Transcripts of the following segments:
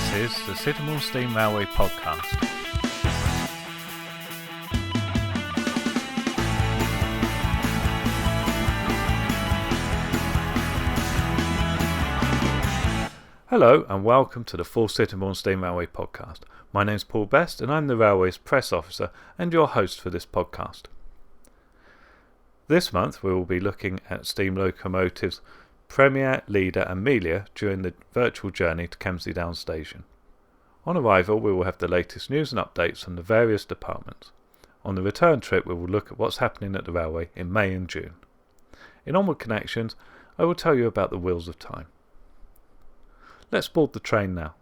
This is the Sittingbourne Steam Railway podcast. Hello and welcome to the full Sittingbourne Steam Railway podcast. My name is Paul Best and I'm the Railway's press officer and your host for this podcast. This month we will be looking at steam locomotives Premier, Leader and Melior during the virtual journey to Kemsley Down station. On arrival we will have the latest news and updates from the various departments. On the return trip we will look at what's happening at the railway in May and June. In Onward Connections I will tell you about the Wheels of Time. Let's board the train now.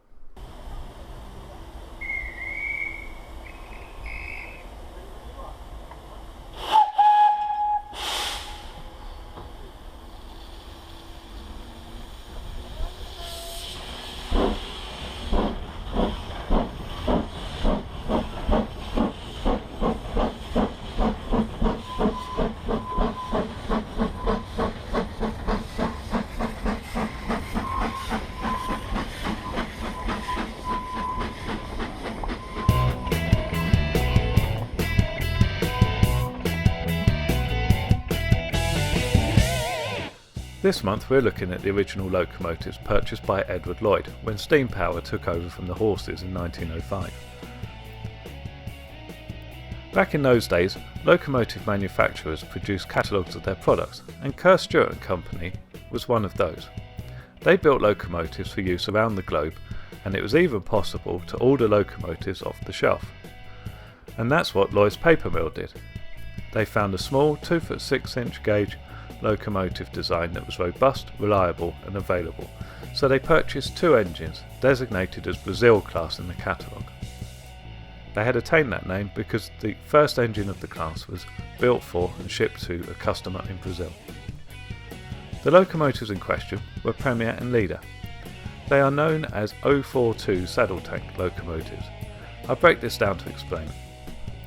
This month we're looking at the original locomotives purchased by Edward Lloyd when steam power took over from the horses in 1905. Back in those days, locomotive manufacturers produced catalogues of their products, and Kerr Stewart & Company was one of those. They built locomotives for use around the globe, and it was even possible to order locomotives off the shelf. And that's what Lloyd's paper mill did. They found a small 2-foot 6-inch gauge locomotive design that was robust, reliable and available, so they purchased 2 engines designated as Brazil class in the catalogue. They had attained that name because the first engine of the class was built for and shipped to a customer in Brazil. The locomotives in question were Premier and Leader. They are known as 042 saddle tank locomotives. I'll break this down to explain.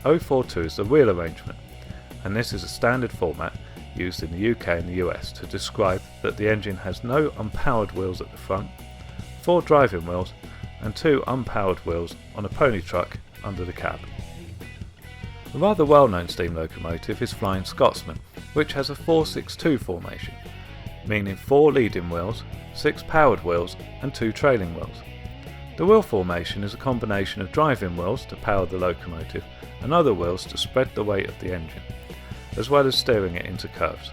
042 is the wheel arrangement, and this is a standard format used in the UK and the US to describe that the engine has no unpowered wheels at the front, 4 driving wheels and 2 unpowered wheels on a pony truck under the cab. A rather well-known steam locomotive is Flying Scotsman, which has a 4-6-2 formation, meaning 4 leading wheels, 6 powered wheels and 2 trailing wheels. The wheel formation is a combination of driving wheels to power the locomotive and other wheels to spread the weight of the engine, as well as steering it into curves.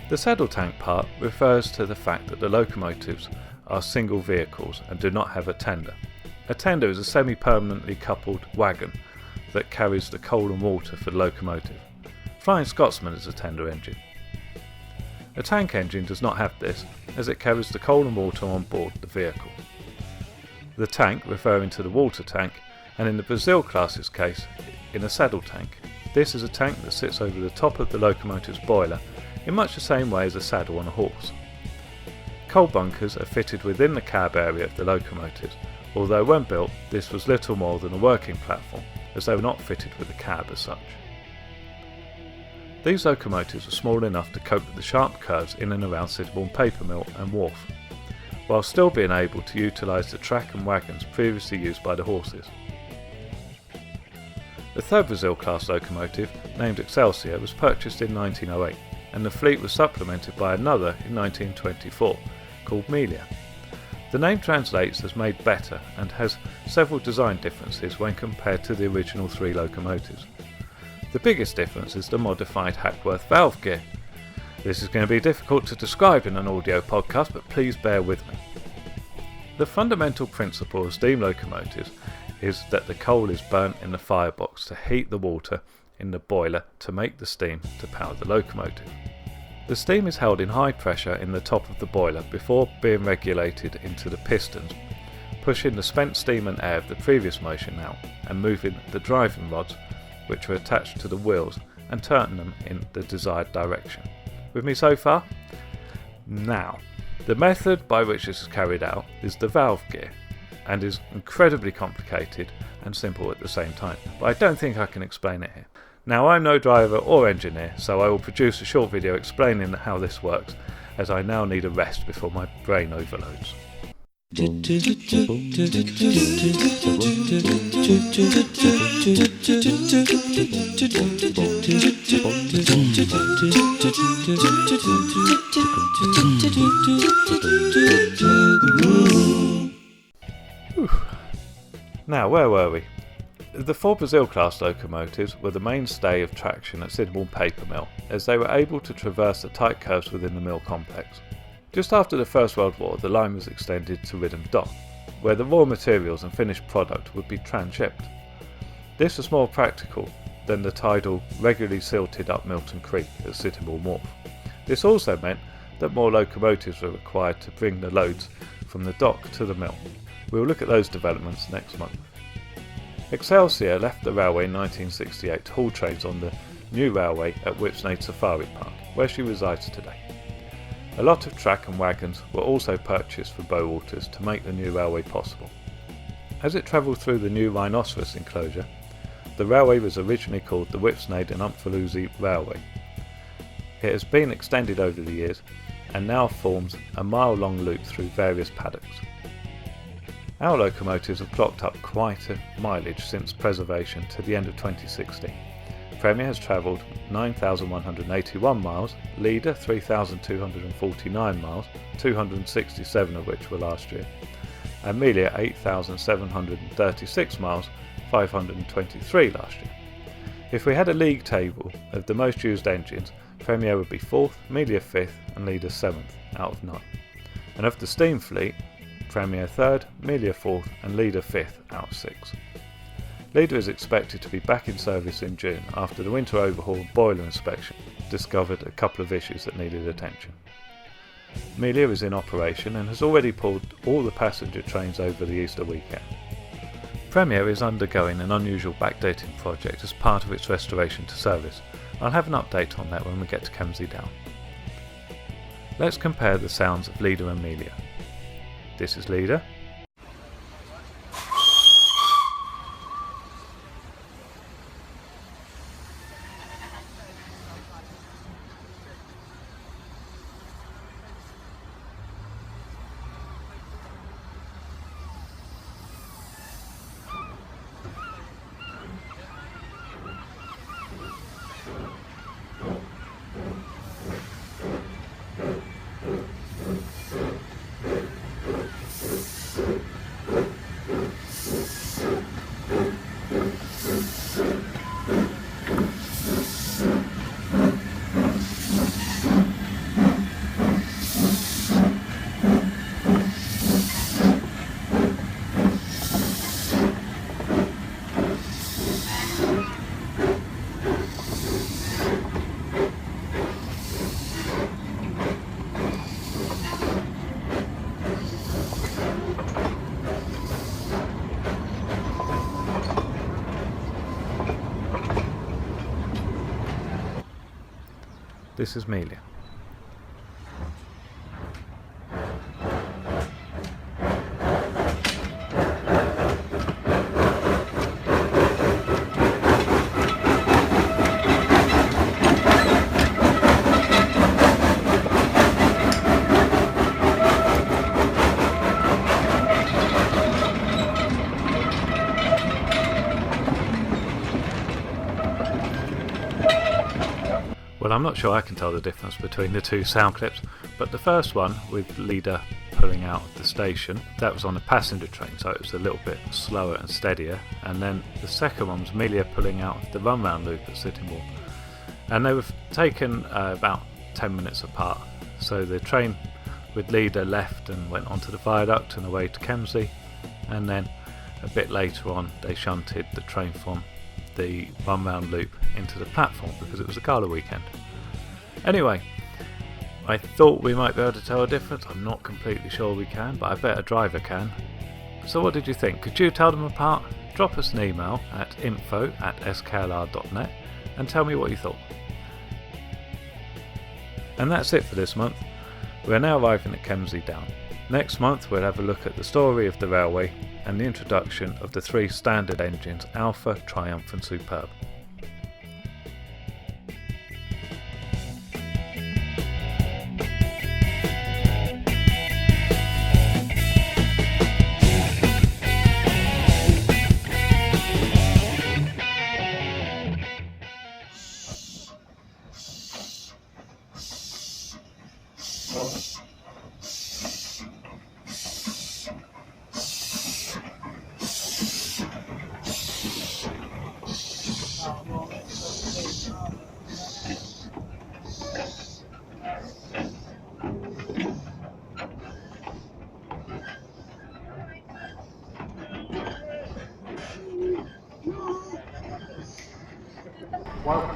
The saddle tank part refers to the fact that the locomotives are single vehicles and do not have a tender. A tender is a semi-permanently coupled wagon that carries the coal and water for the locomotive. Flying Scotsman is a tender engine. A tank engine does not have this, as it carries the coal and water on board the vehicle. The tank referring to the water tank, and in the Brazil class's case, in a saddle tank. This is a tank that sits over the top of the locomotive's boiler in much the same way as a saddle on a horse. Coal bunkers are fitted within the cab area of the locomotives, although when built this was little more than a working platform, as they were not fitted with a cab as such. These locomotives were small enough to cope with the sharp curves in and around Sittingbourne paper mill and wharf, while still being able to utilise the track and wagons previously used by the horses. The third Brazil class locomotive, named Excelsior, was purchased in 1908, and the fleet was supplemented by another in 1924, called Melior. The name translates as made better and has several design differences when compared to the original 3 locomotives. The biggest difference is the modified Hackworth valve gear. This is going to be difficult to describe in an audio podcast, but please bear with me. The fundamental principle of steam locomotives is that the coal is burnt in the firebox to heat the water in the boiler to make the steam to power the locomotive. The steam is held in high pressure in the top of the boiler before being regulated into the pistons, pushing the spent steam and air of the previous motion out and moving the driving rods, which are attached to the wheels, and turning them in the desired direction. With me so far? Now, the method by which this is carried out is the valve gear, and is incredibly complicated and simple at the same time, but I don't think I can explain it here. Now, I'm no driver or engineer, so I will produce a short video explaining how this works, as I now need a rest before my brain overloads. Now, where were we? The 4 Brazil-class locomotives were the mainstay of traction at Sittingbourne paper mill, as they were able to traverse the tight curves within the mill complex. Just after the First World War, the line was extended to Ridham Dock, where the raw materials and finished product would be transshipped. This was more practical than the tidal, regularly silted up Milton Creek at Sittingbourne Wharf. This also meant that more locomotives were required to bring the loads from the dock to the mill. We will look at those developments next month. Excelsior left the railway in 1968 to haul trains on the new railway at Whipsnade Safari Park, where she resides today. A lot of track and wagons were also purchased for Bowwaters to make the new railway possible. As it travelled through the new rhinoceros enclosure, the railway was originally called the Whipsnade and Umfolozi Railway. It has been extended over the years and now forms a mile-long loop through various paddocks. Our locomotives have clocked up quite a mileage since preservation to the end of 2016. Premier has travelled 9,181 miles, Leader 3,249 miles, 267 of which were last year, and Melior 8,736 miles, 523 last year. If we had a league table of the most used engines, Premier would be 4th, Melior 5th and Leader 7th out of 9. And of the steam fleet, Premier 3rd, Melior 4th and Leader 5th out of 6. Leader is expected to be back in service in June after the winter overhaul and boiler inspection discovered a couple of issues that needed attention. Melior is in operation and has already pulled all the passenger trains over the Easter weekend. Premier is undergoing an unusual backdating project as part of its restoration to service. I'll have an update on that when we get to Kemsley Down. Let's compare the sounds of Leader and Melior. This is Leader. This is Melior. Well, I'm not sure I can tell the difference between the two sound clips, but the first one with Leader pulling out of the station, that was on a passenger train, so it was a little bit slower and steadier, and then the second one was Melior pulling out of the run round loop at Sittingbourne, and they were taken about 10 minutes apart. So the train with Leader left and went onto the Viaduct and away to Kemsley, and then a bit later on they shunted the train from the run round loop into the platform because it was a gala weekend. Anyway, I thought we might be able to tell a difference. I'm not completely sure we can, but I bet a driver can. So what did you think? Could you tell them apart? Drop us an email at info@sklr.net and tell me what you thought. And that's it for this month. We're now arriving at Kemsley Down. Next month we'll have a look at the story of the railway and the introduction of the 3 standard engines Alpha, Triumph and Superb. Welcome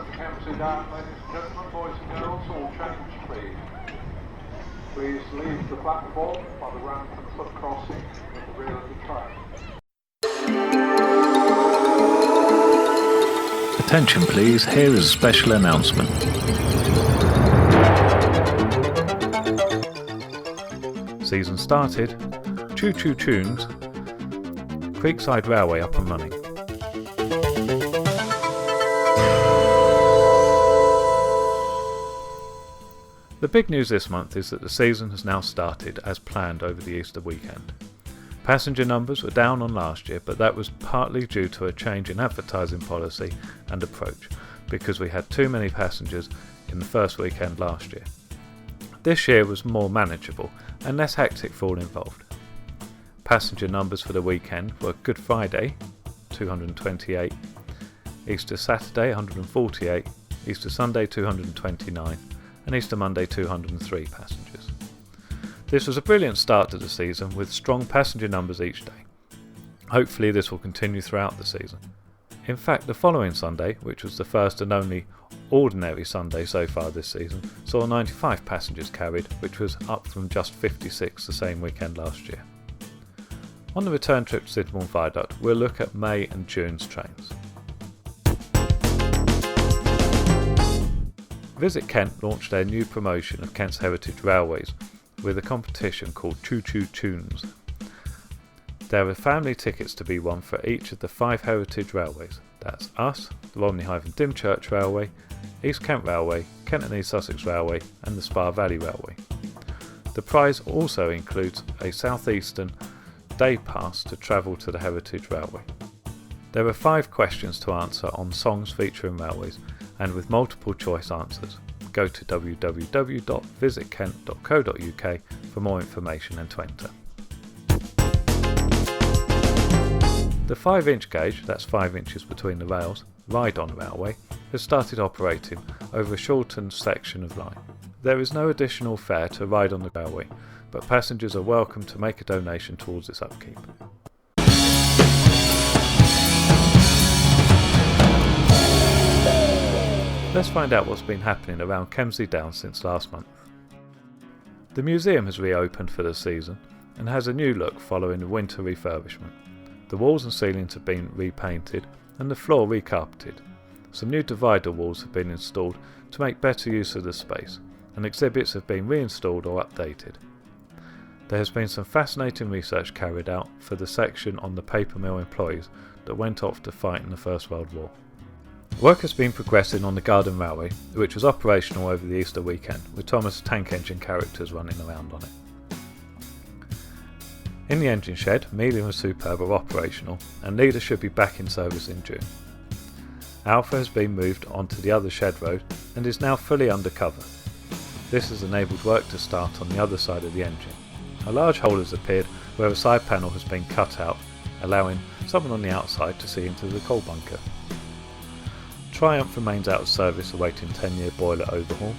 to Kemsley Down, ladies and gentlemen, boys and girls, all change please. Please leave the platform by the ramp and foot crossing at the rear of the train. Attention please, here is a special announcement. Season started, Choo Choo Tunes, Creekside Railway up and running. The big news this month is that the season has now started as planned over the Easter weekend. Passenger numbers were down on last year, but that was partly due to a change in advertising policy and approach, because we had too many passengers in the first weekend last year. This year was more manageable and less hectic for all involved. Passenger numbers for the weekend were Good Friday, 228, Easter Saturday, 148, Easter Sunday, 229, and Easter Monday 203 passengers. This was a brilliant start to the season with strong passenger numbers each day. Hopefully this will continue throughout the season. In fact, the following Sunday, which was the first and only ordinary Sunday so far this season, saw 95 passengers carried, which was up from just 56 the same weekend last year. On the return trip to Sittingbourne Viaduct, we'll look at May and June's trains. Visit Kent launched their new promotion of Kent's heritage railways with a competition called Choo Choo Tunes. There are family tickets to be won for each of the 5 heritage railways. That's us, the Romney-Dymchurch Railway, East Kent Railway, Kent and East Sussex Railway and the Spa Valley Railway. The prize also includes a southeastern day pass to travel to the heritage railway. There are 5 questions to answer on songs featuring railways and with multiple choice answers. Go to www.visitkent.co.uk for more information and to enter. The 5-inch gauge, that's 5 inches between the rails, ride-on railway, has started operating over a shortened section of line. There is no additional fare to ride on the railway, but passengers are welcome to make a donation towards its upkeep. Let's find out what's been happening around Kemsley Down since last month. The museum has reopened for the season and has a new look following the winter refurbishment. The walls and ceilings have been repainted and the floor recarpeted. Some new divider walls have been installed to make better use of the space, and exhibits have been reinstalled or updated. There has been some fascinating research carried out for the section on the paper mill employees that went off to fight in the First World War. Work has been progressing on the Garden Railway, which was operational over the Easter weekend, with Thomas tank engine characters running around on it. In the engine shed, Melior and Superb are operational, and neither should be back in service in June. Alpha has been moved onto the other shed road and is now fully under cover. This has enabled work to start on the other side of the engine. A large hole has appeared where a side panel has been cut out, allowing someone on the outside to see into the coal bunker. Triumph remains out of service awaiting 10-year boiler overhaul.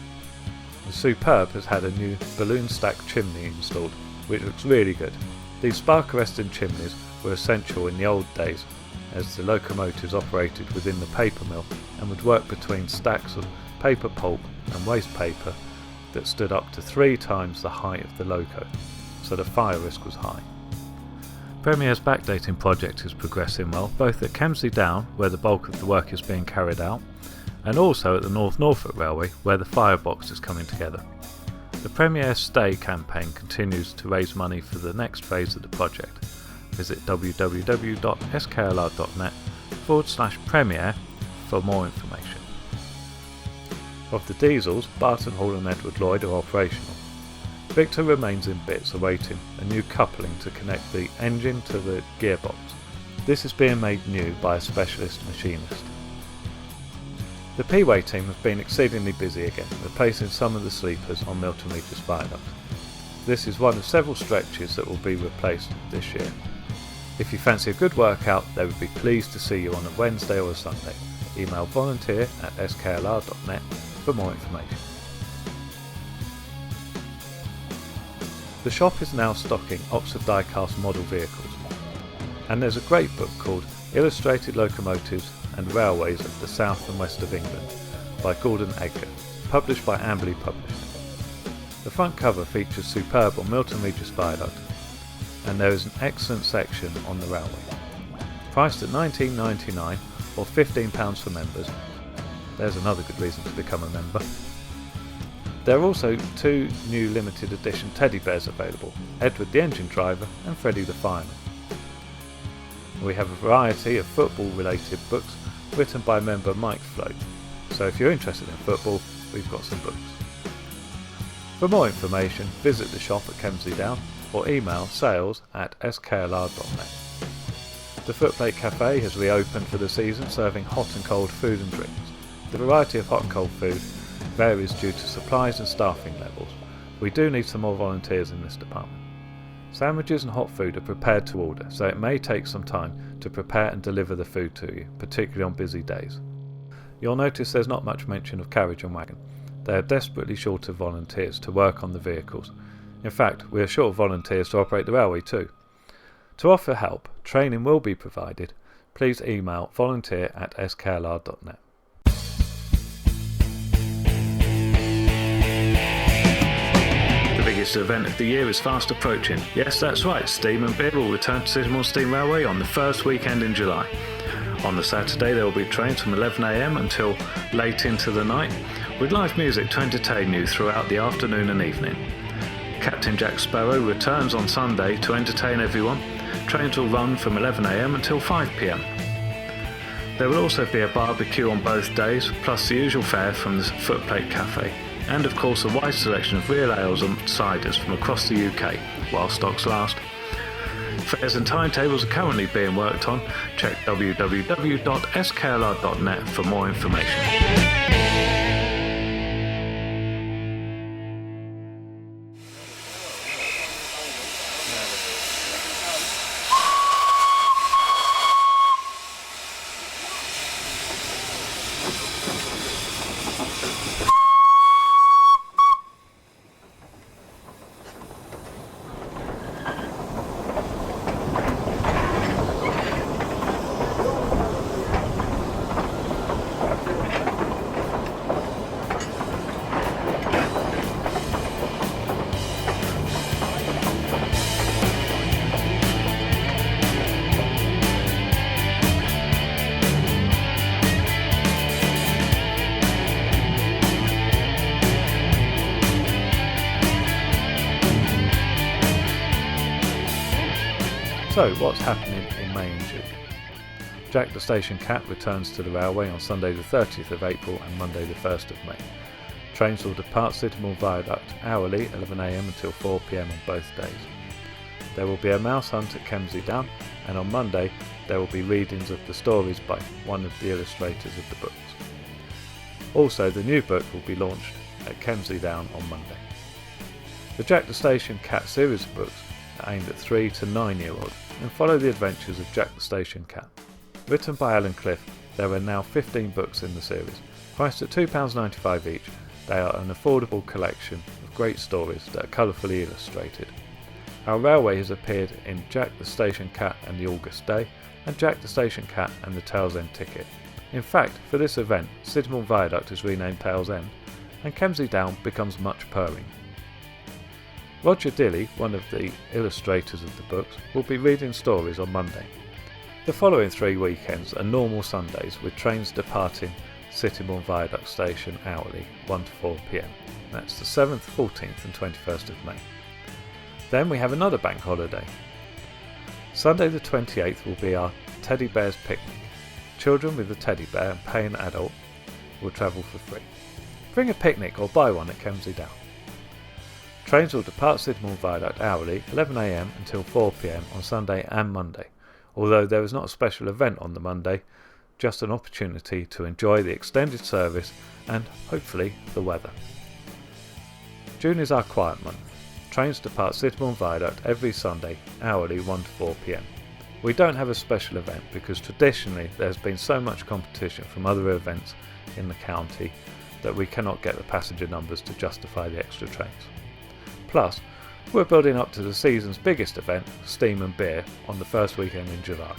The Superb has had a new balloon stack chimney installed, which looks really good. These spark arresting chimneys were essential in the old days, as the locomotives operated within the paper mill and would work between stacks of paper pulp and waste paper that stood up to 3 times the height of the loco, so the fire risk was high. Premier's backdating project is progressing well, both at Kemsley Down, where the bulk of the work is being carried out, and also at the North Norfolk Railway, where the firebox is coming together. The Premier Stay campaign continues to raise money for the next phase of the project. Visit www.sklr.net/Premier for more information. Of the diesels, Barton Hall and Edward Lloyd are operational. Victor remains in bits awaiting a new coupling to connect the engine to the gearbox. This is being made new by a specialist machinist. The P-Way team have been exceedingly busy again, replacing some of the sleepers on Milton Regis Viaduct. This is one of several stretches that will be replaced this year. If you fancy a good workout, they would be pleased to see you on a Wednesday or a Sunday. Email volunteer@sklr.net for more information. The shop is now stocking Oxford die-cast model vehicles, and there's a great book called Illustrated Locomotives and Railways of the South and West of England by Gordon Edgar, published by Amberley Publishing. The front cover features superb on Milton Regis Viaduct, and there is an excellent section on the railway. Priced at £19.99 or £15 for members. There's another good reason to become a member. There are also 2 new limited edition teddy bears available, Edward the engine driver and Freddie the fireman. We have a variety of football related books written by member Mike Float, so if you're interested in football, we've got some books. For more information, visit the shop at Kemsley Down or email sales@sklr.net. The Footplate Cafe has reopened for the season, serving hot and cold food and drinks. The variety of hot and cold food varies due to supplies and staffing levels. We do need some more volunteers in this department. Sandwiches and hot food are prepared to order, so it may take some time to prepare and deliver the food to you, particularly on busy days. You'll notice there's not much mention of carriage and wagon. They are desperately short of volunteers to work on the vehicles. In fact, we are short of volunteers to operate the railway too. To offer help, training will be provided. Please email volunteer@sklr.net. The biggest event of the year is fast approaching. Yes, that's right, Steam and Beer will return to Sittingbourne Steam Railway on the first weekend in July. On the Saturday there will be trains from 11 AM until late into the night, with live music to entertain you throughout the afternoon and evening. Captain Jack Sparrow returns on Sunday to entertain everyone. Trains will run from 11 AM until 5 PM. There will also be a barbecue on both days, plus the usual fare from the Footplate Cafe, and of course a wide selection of real ales and ciders from across the UK, while stocks last. Fares and timetables are currently being worked on. Check www.sklr.net for more information. So, what's happening in May and June? Jack the Station Cat returns to the railway on Sunday the 30th of April and Monday the 1st of May. Trains will depart Sittingbourne Viaduct hourly 11 AM until 4 PM on both days. There will be a mouse hunt at Kemsley Down, and on Monday there will be readings of the stories by one of the illustrators of the books. Also, the new book will be launched at Kemsley Down on Monday. The Jack the Station Cat series of books are aimed at 3 to 9-year-olds and follow the adventures of Jack the Station Cat. Written by Alan Cliff, there are now 15 books in the series. Priced at £2.95 each, they are an affordable collection of great stories that are colourfully illustrated. Our railway has appeared in Jack the Station Cat and the August Day, and Jack the Station Cat and the Tales End Ticket. In fact, for this event, Sittingbourne Viaduct is renamed Tales End, and Kemsley Down becomes Much Purring. Roger Dilley, one of the illustrators of the books, will be reading stories on Monday. The following 3 weekends are normal Sundays, with trains departing Sittingbourne Viaduct Station hourly 1 to 4 PM. That's the 7th, 14th and 21st of May. Then we have another bank holiday. Sunday the 28th will be our Teddy Bears Picnic. Children with a teddy bear and pay an adult will travel for free. Bring a picnic or buy one at Kemsley Down. Trains will depart Sittingbourne Viaduct hourly 11 AM until 4 PM on Sunday and Monday. Although there is not a special event on the Monday, just an opportunity to enjoy the extended service and, hopefully, the weather. June is our quiet month. Trains depart Sittingbourne Viaduct every Sunday, hourly 1 to 4 p.m. We don't have a special event because traditionally there's been so much competition from other events in the county that we cannot get the passenger numbers to justify the extra trains. Plus, we're building up to the season's biggest event, Steam and Beer, on the first weekend in July.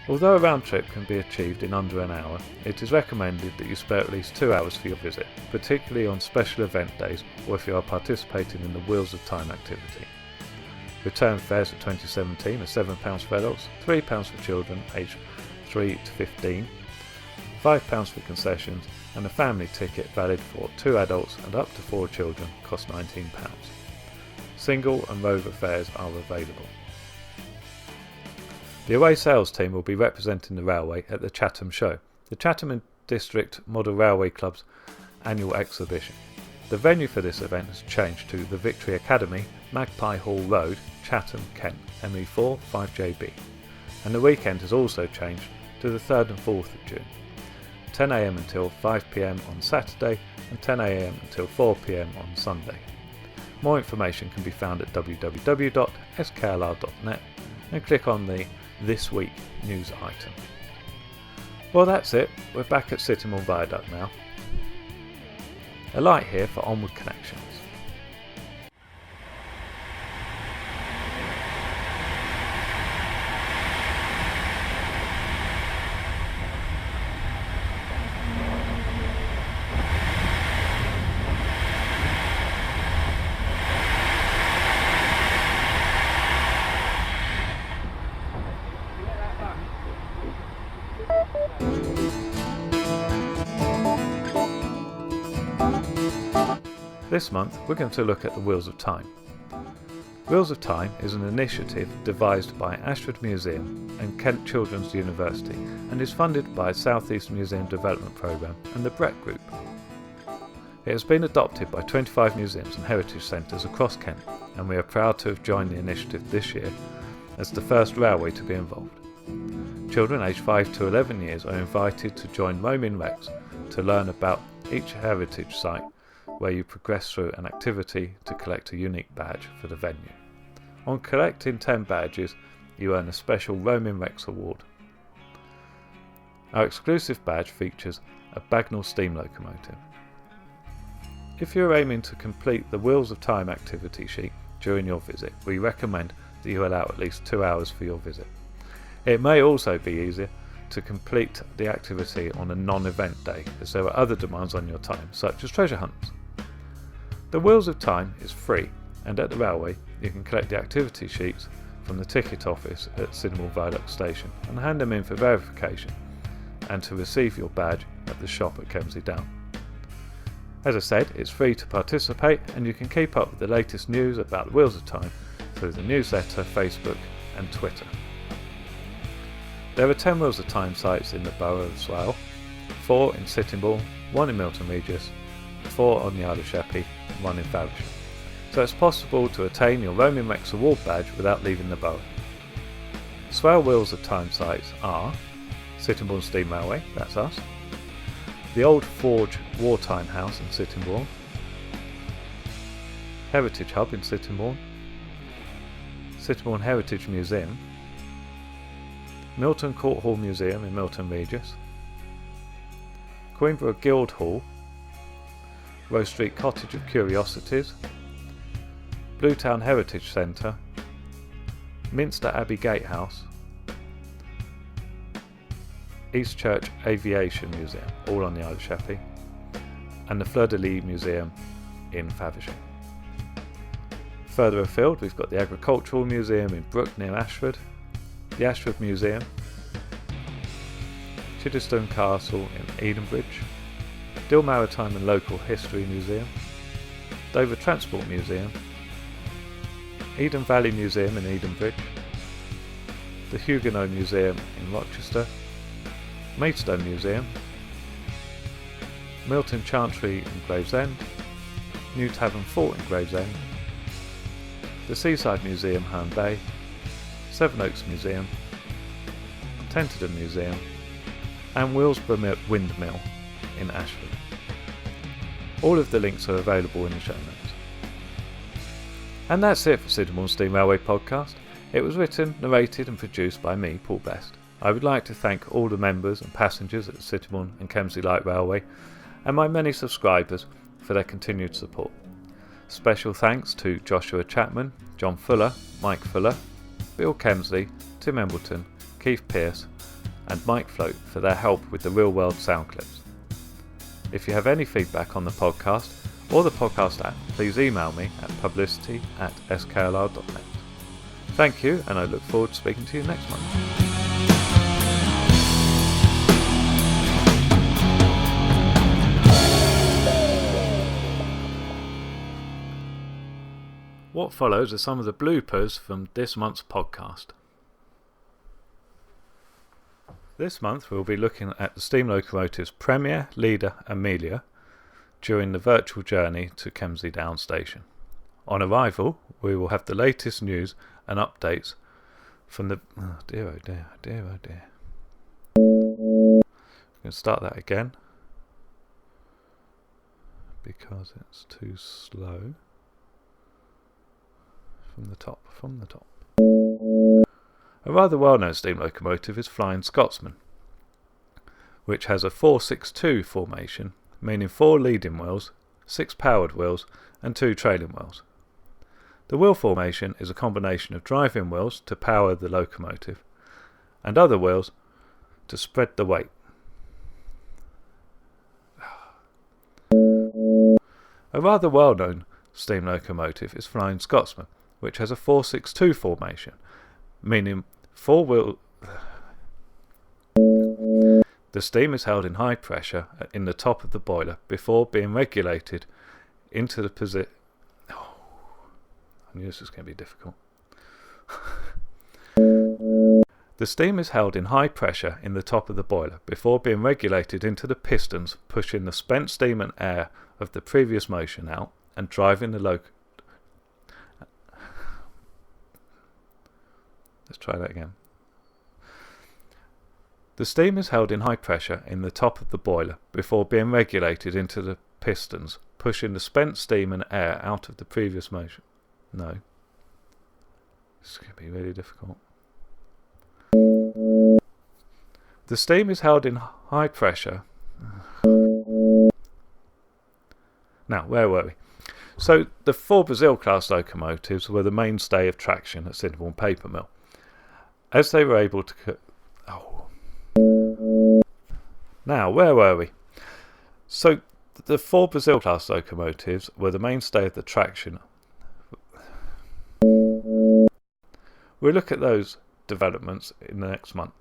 Although a round trip can be achieved in under an hour, it is recommended that you spare at least 2 hours for your visit, particularly on special event days or if you are participating in the Wheels of Time activity. Return fares for 2017 are £7 for adults, £3 for children aged 3 to 15, £5 for concessions, and a family ticket valid for 2 adults and up to 4 children costs £19. Single and rover fares are available. The away sales team will be representing the railway at the Chatham Show, the Chatham District Model Railway Club's annual exhibition. The venue for this event has changed to the Victory Academy, Magpie Hall Road, Chatham, Kent, ME4 5JB, and the weekend has also changed to the 3rd and 4th of June, 10 a.m. until 5 p.m. on Saturday and 10 a.m. until 4 p.m. on Sunday. More information can be found at www.sklr.net and click on the This Week news item. Well, that's it. We're back at Sittingbourne Viaduct now. A light here for Onward Connections. This month we're going to look at the Wheels of Time. Wheels of Time is an initiative devised by Ashford Museum and Kent Children's University and is funded by South East Museum Development Programme and the Brett Group. It has been adopted by 25 museums and heritage centres across Kent, and we are proud to have joined the initiative this year as the first railway to be involved. Children aged 5 to 11 years are invited to join roaming wrecks to learn about each heritage site, where you progress through an activity to collect a unique badge for the venue. On collecting 10 badges, you earn a special Roaming Rex award. Our exclusive badge features a Bagnall steam locomotive. If you're aiming to complete the Wheels of Time activity sheet during your visit, we recommend that you allow at least 2 hours for your visit. It may also be easier to complete the activity on a non-event day, as there are other demands on your time, such as treasure hunts. The Wheels of Time is free, and at the railway you can collect the activity sheets from the ticket office at Sittingbourne Viaduct Station and hand them in for verification and to receive your badge at the shop at Kemsley Down. As I said, it's free to participate, and you can keep up with the latest news about the Wheels of Time through the newsletter, Facebook and Twitter. There are 10 Wheels of Time sites in the borough of Swale, 4 in Sittingbourne, 1 in Milton Regis, 4 on the Isle of Sheppey and 1 in Faversham. So it's possible to attain your Roaming Rex Award badge without leaving the borough. Swale Wheels of Time sites are Sittingbourne Steam Railway, that's us, the Old Forge Wartime House in Sittingbourne, Heritage Hub in Sittingbourne, Sittingbourne Heritage Museum, Milton Court Hall Museum in Milton Regis, Queenborough Guild Hall, Rose Street Cottage of Curiosities, Bluetown Heritage Centre, Minster Abbey Gatehouse, East Church Aviation Museum, all on the Isle of Sheppey, and the Fleur de Lis Museum in Faversham. Further afield, we've got the Agricultural Museum in Brook near Ashford, the Ashford Museum, Chiddestone Castle in Edenbridge, Dill Maritime and Local History Museum, Dover Transport Museum, Eden Valley Museum in Edenbridge, the Huguenot Museum in Rochester, Maidstone Museum, Milton Chantry in Gravesend, New Tavern Fort in Gravesend, the Seaside Museum, Herne Bay, Sevenoaks Museum, Tenterden Museum and Willsborough Windmill in Ashford. All of the links are available in the show notes. And that's it for Sittingbourne Steam Railway Podcast. It was written, narrated and produced by me, Paul Best. I would like to thank all the members and passengers at the Sittingbourne and Kemsley Light Railway and my many subscribers for their continued support. Special thanks to Joshua Chapman, John Fuller, Mike Fuller, Bill Kemsley, Tim Embleton, Keith Pearce and Mike Float for their help with the real world sound clips. If you have any feedback on the podcast or the podcast app, please email me at publicity@sklr.net. Thank you, and I look forward to speaking to you next month. What follows are some of the bloopers from this month's podcast. This month we'll be looking at the steam locomotives Premier, Leader and Melior during the virtual journey to Kemsley Down station. On arrival, we will have the latest news and updates from the... Oh dear. I'm going to start that again because it's too slow. From the top. A rather well-known steam locomotive is Flying Scotsman, which has a 4-6-2 formation, meaning 4 leading wheels, 6 powered wheels and 2 trailing wheels. The wheel formation is a combination of driving wheels to power the locomotive and other wheels to spread the weight. A rather well-known steam locomotive is Flying Scotsman, which has a 4-6-2 formation, meaning 4 wheels. The steam is held in high pressure in the top of the boiler before being regulated into the position. Oh, I knew this was going to be difficult. The steam is held in high pressure in the top of the boiler before being regulated into the pistons, pushing the spent steam and air of the previous motion out and driving the Let's try that again. The steam is held in high pressure in the top of the boiler before being regulated into the pistons, pushing the spent steam and air out of the previous motion. No. This is going to be really difficult. The steam is held in high pressure. Now, where were we? So, the 4 Brazil class locomotives were the mainstay of traction at Sittingbourne Paper Mill. As they were able to... Now, where were we? So, the 4 Brazil class locomotives were the mainstay of the traction. We'll look at those developments in the next month.